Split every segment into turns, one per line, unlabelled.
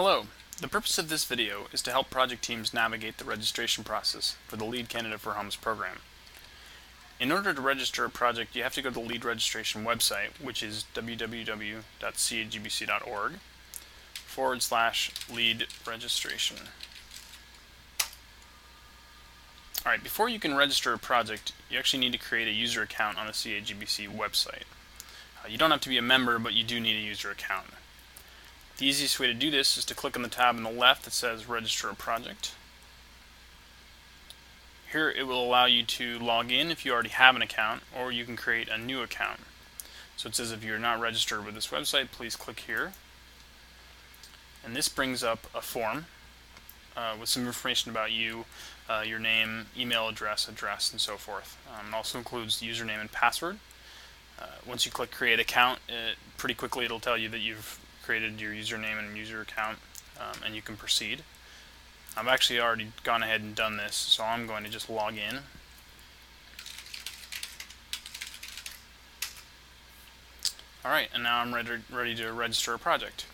Hello. The purpose of this video is to help project teams navigate the registration process for the LEED Candidate for Homes program. In order to register a project, you have to go to the LEED registration website, which is www.cagbc.org/LEED registration. Alright, before you can register a project, you actually need to create a user account on the CAGBC website. You don't have to be a member, but you do need a user account. The easiest way to do this is to click on the tab on the left that says Register a Project. Here it will allow you to log in if you already have an account, or you can create a new account. So it says if you're not registered with this website, please click here. And this brings up a form with some information about you, your name, email address, and so forth. It also includes the username and password. Once you click Create Account, pretty quickly it'll tell you that you've created your username and user account, and you can proceed. I've actually already gone ahead and done this, so I'm going to just log in. Alright, and now I'm ready to register a project.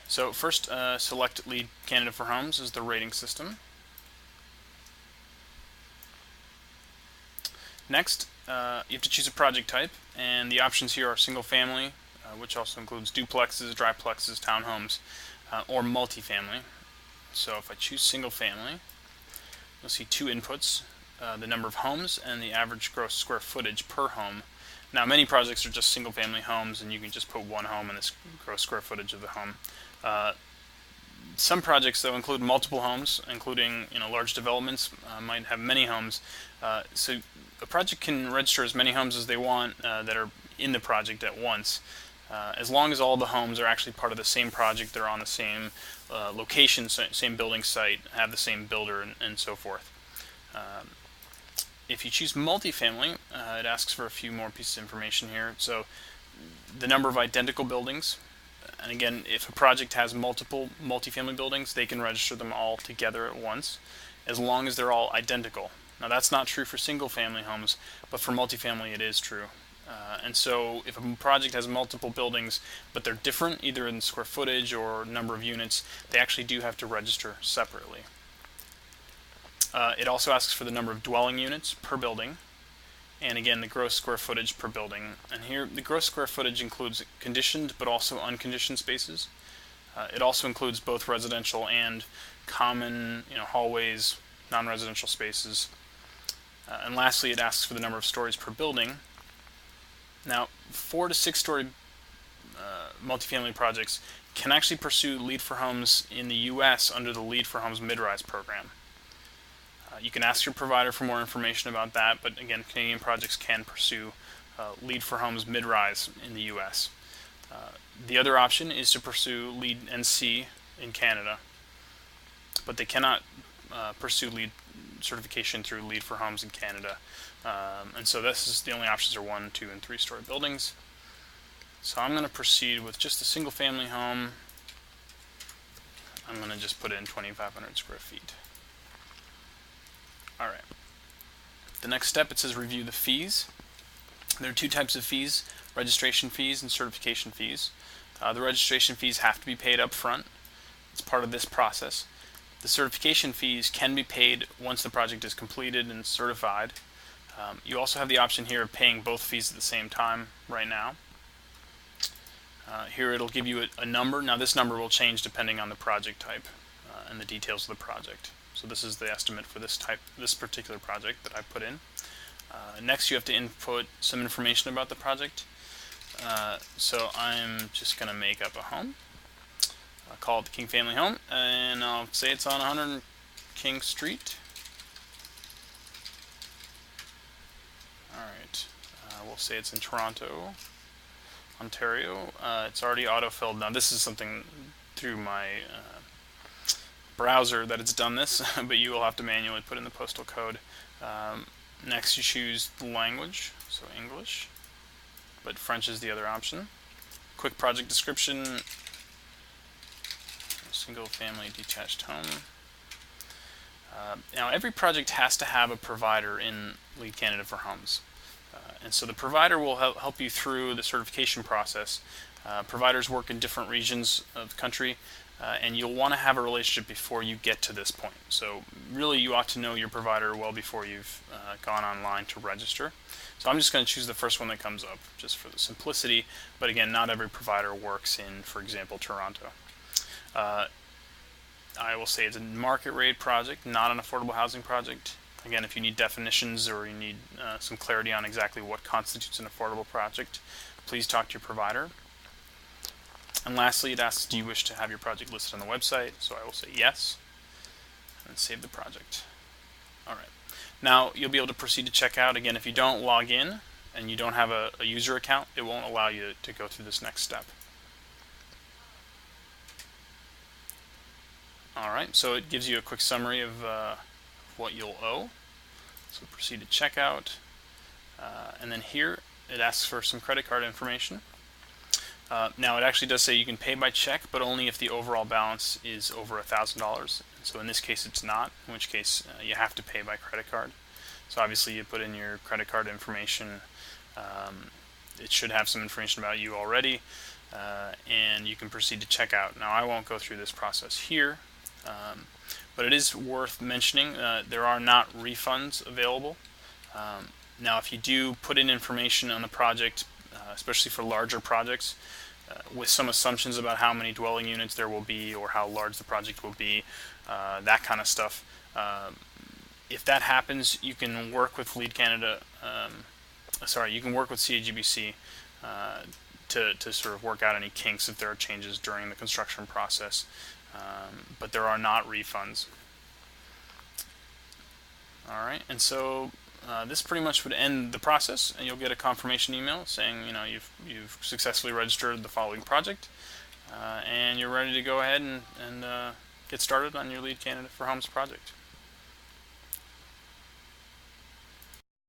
So first, select LEED Candidate for Homes as the rating system. Next, you have to choose a project type, and the options here are single family, which also includes duplexes, triplexes, townhomes, or multifamily. So if I choose single family, you'll see two inputs, the number of homes and the average gross square footage per home. Now many projects are just single family homes, and you can just put one home and this gross square footage of the home. Some projects though include multiple homes, including large developments might have many homes. So a project can register as many homes as they want that are in the project at once. As long as all the homes are actually part of the same project, they're on the same location, same building site, have the same builder, and so forth. If you choose multifamily, it asks for a few more pieces of information here. So the number of identical buildings, and again, if a project has multiple multifamily buildings, they can register them all together at once, as long as they're all identical. Now that's not true for single family homes, but for multifamily it is true. And so if a project has multiple buildings, but they're different, either in square footage or number of units, they actually do have to register separately. It also asks for the number of dwelling units per building, and again the gross square footage per building. And here the gross square footage includes conditioned but also unconditioned spaces. It also includes both residential and common hallways, non-residential spaces. And lastly, it asks for the number of stories per building. Now, 4 to 6 story multifamily projects can actually pursue LEED for Homes in the U.S. under the LEED for Homes Mid-Rise program. You can ask your provider for more information about that, but again, Canadian projects can pursue LEED for Homes Mid-Rise in the U.S. The other option is to pursue LEED NC in Canada, but they cannot pursue LEED certification through LEED for Homes in Canada. And so this is the only options are 1, 2, and 3 story buildings. So I'm going to proceed with just a single family home. I'm going to just put in 2,500 square feet. Alright. The next step, it says review the fees. There are two types of fees, registration fees and certification fees. The registration fees have to be paid up front. It's part of this process. The certification fees can be paid once the project is completed and certified. You also have the option here of paying both fees at the same time right now. Here it'll give you a number. Now this number will change depending on the project type and the details of the project. So this is the estimate for this particular project that I put in. Next you have to input some information about the project. So I'm just going to make up a home. I'll call it the King Family Home, and I'll say it's on 100 King Street. Alright, we'll say it's in Toronto, Ontario. It's already autofilled. Now this is something through my browser that it's done this, but you will have to manually put in the postal code. Next you choose the language, so English, but French is the other option. Quick project description, single family detached home. Now every project has to have a provider in LEED Candidate for Homes. And so the provider will help you through the certification process Providers work in different regions of the country, and you'll want to have a relationship before you get to this point. So really you ought to know your provider well before you've gone online to register. So I'm just going to choose the first one that comes up just for the simplicity, but again, not every provider works in, for example, Toronto. I will say it's a market rate project, not an affordable housing project. Again, if you need definitions or you need some clarity on exactly what constitutes an affordable project, please talk to your provider. And lastly, it asks, do you wish to have your project listed on the website? So I will say yes, and save the project. Alright, now you'll be able to proceed to checkout. Again, if you don't log in and you don't have a user account, it won't allow you to go through this next step. Alright, so it gives you a quick summary of what you'll owe. So proceed to checkout, and then here it asks for some credit card information. Now it actually does say you can pay by check, but only if the overall balance is over $1,000. So in this case it's not, in which case you have to pay by credit card. So obviously you put in your credit card information. It should have some information about you already, and you can proceed to checkout. Now I won't go through this process here, but it is worth mentioning there are not refunds available. Now if you do put in information on the project, especially for larger projects, with some assumptions about how many dwelling units there will be or how large the project will be, that kind of stuff. If that happens, you can work with Lead Canada, you can work with CAGBC to sort of work out any kinks if there are changes during the construction process, but there are not refunds. Alright, and so this pretty much would end the process, and you'll get a confirmation email saying you've successfully registered the following project, and you're ready to go ahead and get started on your Lead Canada for Homes project.